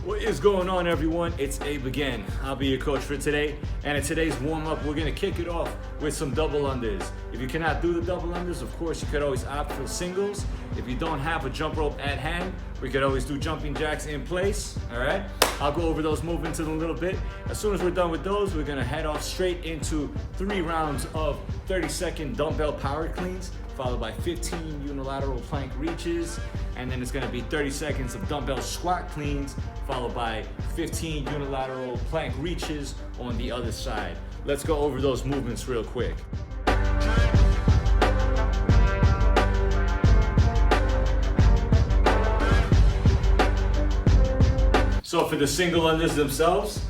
What is going on, everyone? It's Abe again. I'll be your coach for today, and in today's warm-up we're going to kick it off with some double unders. If you cannot do the double unders, of course you could always opt for singles. If you don't have a jump rope at hand, we could always do jumping jacks in place. All right, I'll go over those movements in a little bit. As soon as we're done with those, we're going to head off straight into 3 rounds of 30-second dumbbell power cleans, followed by 15 unilateral plank reaches, and then it's going to be 30 seconds of dumbbell squat cleans, followed by 15 unilateral plank reaches on the other side. Let's go over those movements real quick. So for the single unders themselves,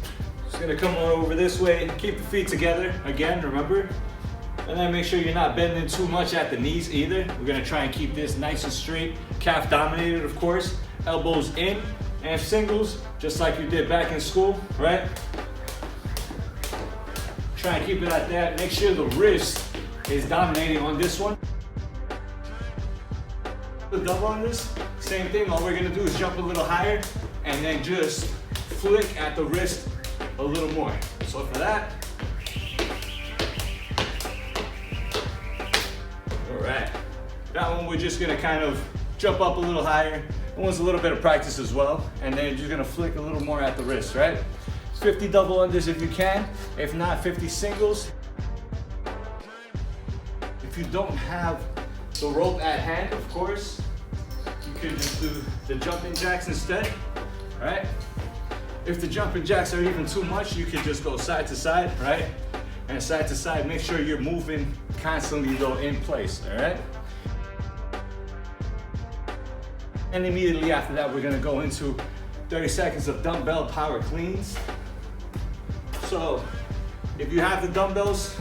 just gonna come on over this way, keep the feet together, again, remember? And then make sure you're not bending too much at the knees either. We're gonna try and keep this nice and straight, calf dominated, of course, elbows in, and singles, just like you did back in school, right? Try and keep it at that. Make sure the wrist is dominating on this one. The double on this, same thing. All we're gonna do is jump a little higher and then just flick at the wrist a little more. So for that, all right. That one we're just gonna kind of jump up a little higher. That one's a little bit of practice as well. And then you're just gonna flick a little more at the wrist, right? 50 double unders if you can. If not, 50 singles. If you don't have the rope at hand, of course, you could just do the jumping jacks instead, right? If the jumping jacks are even too much, you could just go side to side, right? And side to side, make sure you're moving constantly though in place, all right? And immediately after that, we're gonna go into 30 seconds of dumbbell power cleans. So if you have the dumbbells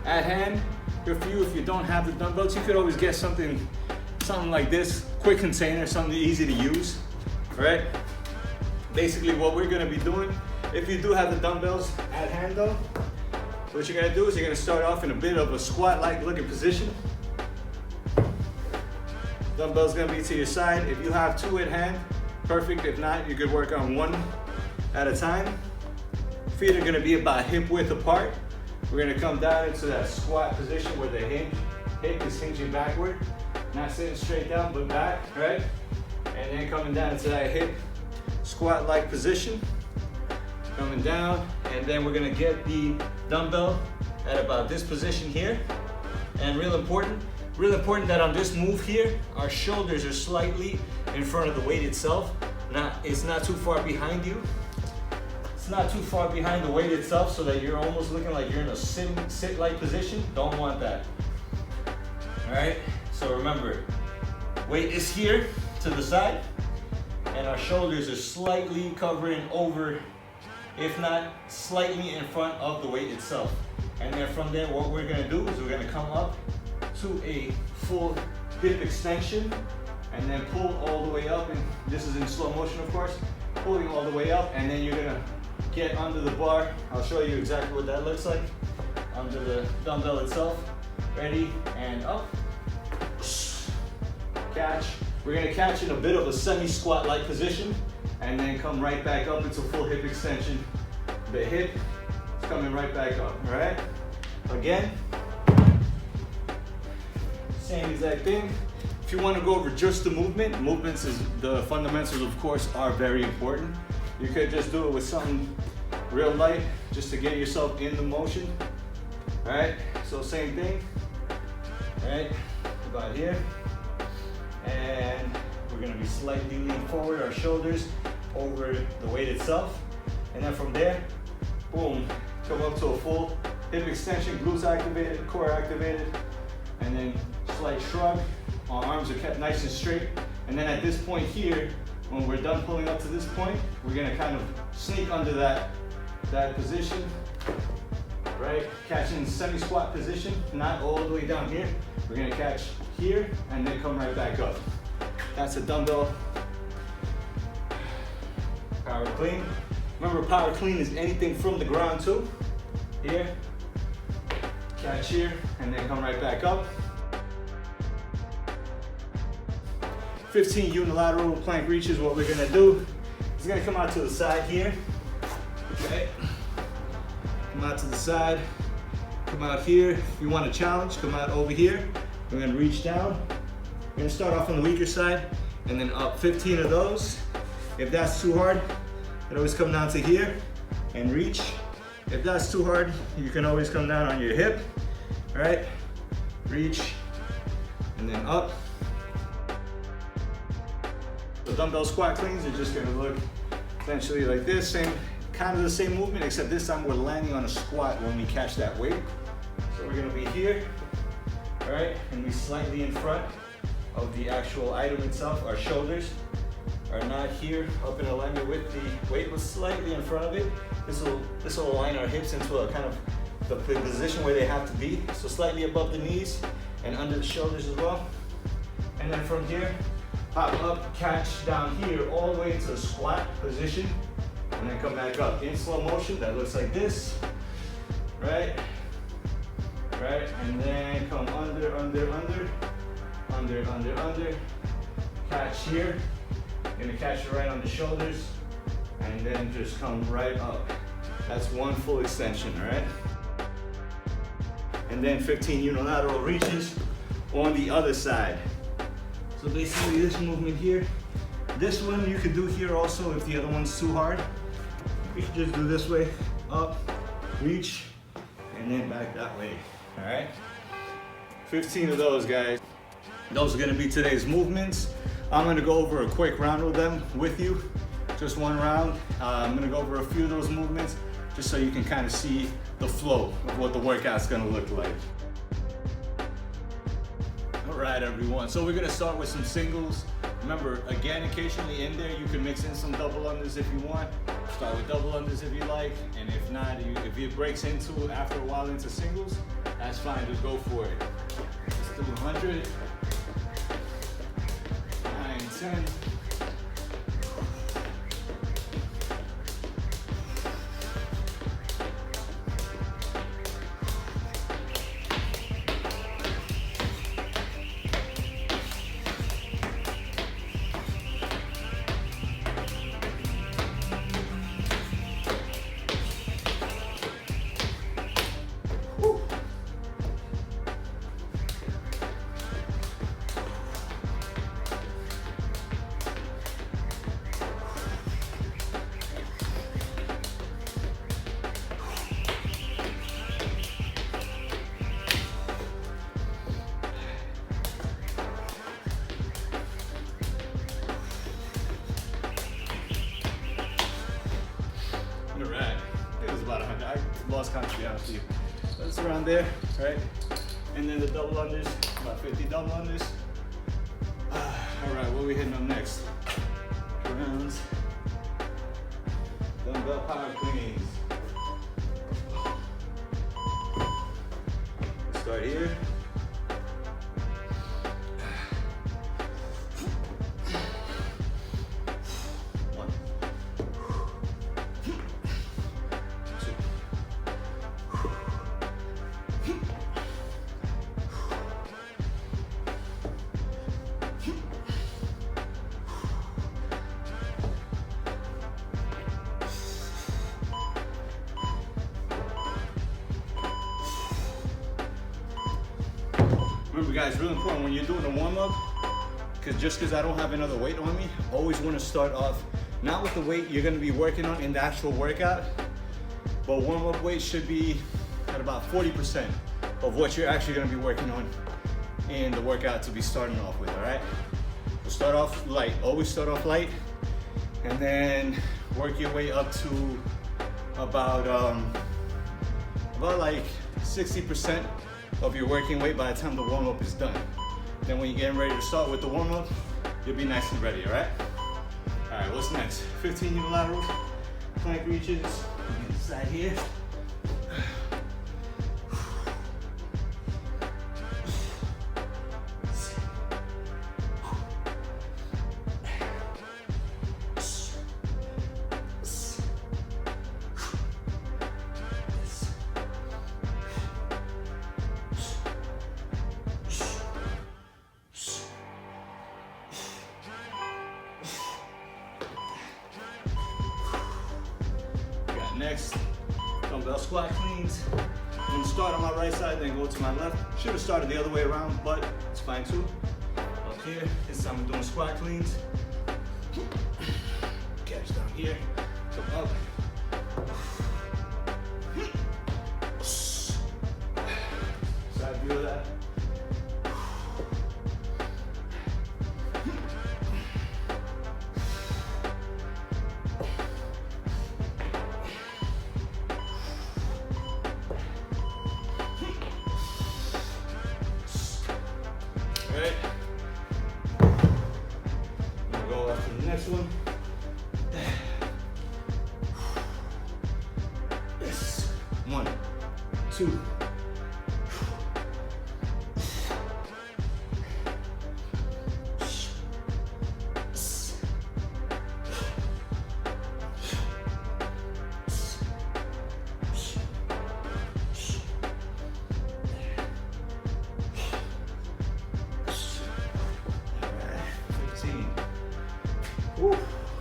at hand, good for you. If you don't have the dumbbells, you could always get something like this, quick container, something easy to use, right? Basically what we're gonna be doing, if you do have the dumbbells at hand though, what you're gonna do is you're gonna start off in a bit of a squat-like looking position. Dumbbell's gonna be to your side. If you have 2 at hand, perfect. If not, you could work on 1 at a time. Feet are gonna be about hip width apart. We're gonna come down into that squat position where the hip is hinging backward. Not sitting straight down, but back, right? And then coming down into that hip squat-like position. Coming down, and then we're gonna get the dumbbell at about this position here. And real important that on this move here, our shoulders are slightly in front of the weight itself. It's not too far behind you. It's not too far behind the weight itself so that you're almost looking like you're in a sit-like position. Don't want that. All right, so remember, weight is here to the side and our shoulders are slightly covering over, if not slightly in front of the weight itself. And then from there, what we're gonna do is we're gonna come up to a full hip extension and then pull all the way up. And this is in slow motion, of course, pulling all the way up, and then you're gonna get under the bar. I'll show you exactly what that looks like under the dumbbell itself. Ready, and up. Catch. We're gonna catch in a bit of a semi-squat like position and then come right back up into full hip extension. The hip is coming right back up, all right? Again, same exact thing. If you wanna go over just the movements is the fundamentals, of course, are very important. You could just do it with something real light just to get yourself in the motion. All right, so same thing. All right, about here. And we're gonna be slightly leaning forward, our shoulders over the weight itself. And then from there, boom, come up to a full hip extension, glutes activated, core activated. And then slight shrug. Our arms are kept nice and straight. And then at this point here, when we're done pulling up to this point, we're gonna kind of sneak under that position, right? Catching semi-squat position, not all the way down here. We're gonna catch here and then come right back up. That's a dumbbell power clean. Remember, power clean is anything from the ground too. Here, catch here, and then come right back up. 15 unilateral plank reaches. What we're gonna do is gonna come out to the side here. Okay. Come out to the side. Come out here. If you want a challenge, come out over here. We're gonna reach down. We're gonna start off on the weaker side and then up 15 of those. If that's too hard, you can always come down to here and reach. If that's too hard, you can always come down on your hip. All right, reach and then up. The dumbbell squat cleans are just gonna look essentially like this, kind of the same movement, except this time we're landing on a squat when we catch that weight. So we're gonna be here, all right, and we slightly in front of the actual item itself. Our shoulders are not here up in alignment with the weight, but slightly in front of it. This will align our hips into a kind of the position where they have to be. So slightly above the knees and under the shoulders as well. And then from here, hop up, catch down here all the way into the squat position, and then come back up. In slow motion, that looks like this, right? Right, and then come under, under, under, under, under, under. Catch here, gonna catch it right on the shoulders, and then just come right up. That's one full extension, all right? And then 15 unilateral reaches on the other side. So basically this movement here, this one you could do here also if the other one's too hard. You can just do this way, up, reach, and then back that way, all right? 15 of those, guys. Those are gonna be today's movements. I'm gonna go over a quick round of them with you, just one round. I'm gonna go over a few of those movements just so you can kind of see the flow of what the workout's gonna look like. All right, everyone, so we're gonna start with some singles. Remember, again, occasionally in there, you can mix in some double unders if you want. Start with double unders if you like, and if not, if it breaks into, after a while, into singles, that's fine, just go for it. Let's do 100, 9, 10. Lost count, to be honest with you. So it's around there, right? And then the double unders, about 50 double unders. All right, what are we hitting on next? Rounds. Dumbbell power cleans. Start here. Remember, guys, really important when you're doing a warm-up, because I don't have another weight on me, always want to start off not with the weight you're going to be working on in the actual workout, but warm-up weight should be at about 40% of what you're actually going to be working on in the workout to be starting off with, all right? So start off light, always start off light, and then work your way up to about like 60% of your working weight by the time the warm-up is done. Then when you're getting ready to start with the warm-up, you'll be nice and ready, all right? All right, what's next? 15 unilaterals, plank reaches, inside here. next dumbbell squat cleans. I'm gonna start on my right side, then go to my left. Should have started the other way around, but it's fine too. Up here, this time I'm doing squat cleans. Catch down here, come up. Side view of that. Right. We'll go up to the next one. Yes. 1, 2.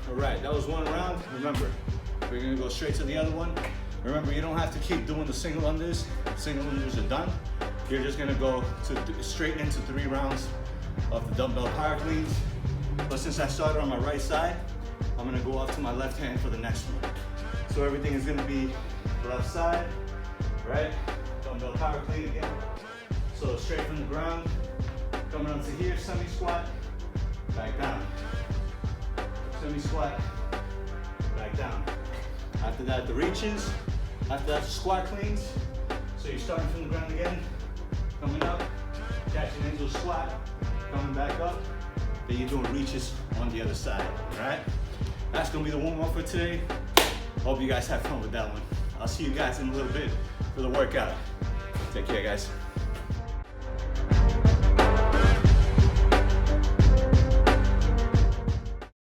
All right, that was one round. Remember, we're gonna go straight to the other one. Remember, you don't have to keep doing the single unders. Single unders are done. You're just gonna go straight into 3 rounds of the dumbbell power cleans. But since I started on my right side, I'm gonna go off to my left hand for the next one. So everything is gonna be left side, right? Dumbbell power clean again. So straight from the ground, coming onto here, semi-squat, back down. Semi-squat, back down. After that, the reaches. After that, squat cleans. So you're starting from the ground again, coming up, catching angel squat, coming back up. Then you're doing reaches on the other side, all right? That's gonna be the warm-up for today. Hope you guys have fun with that one. I'll see you guys in a little bit for the workout. Take care, guys.